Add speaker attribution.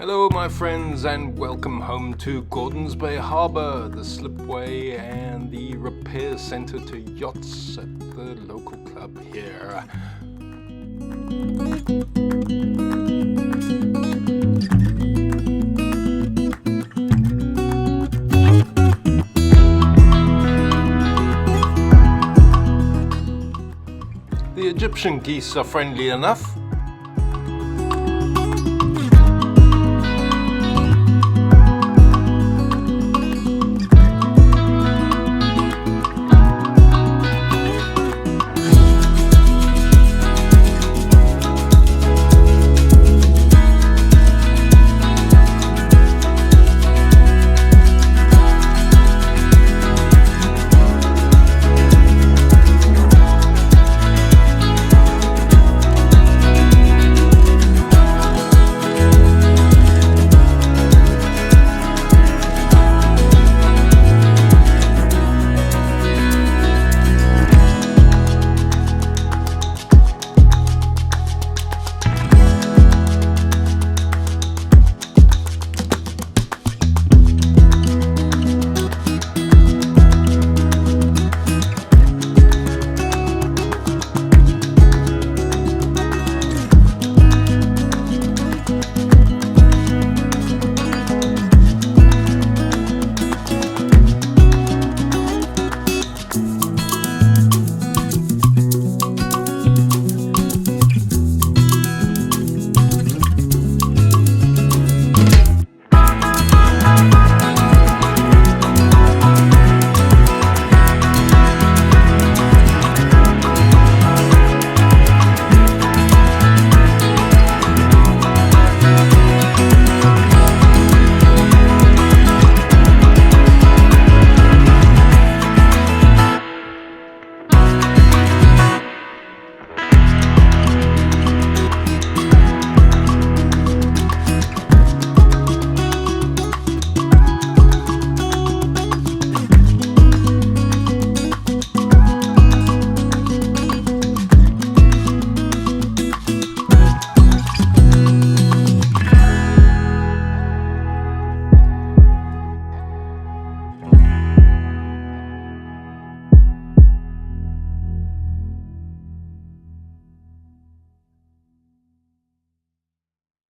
Speaker 1: Hello my friends, and welcome home to Gordons Bay Harbour, the slipway and the repair centre to yachts at the local club here. The Egyptian geese are friendly enough,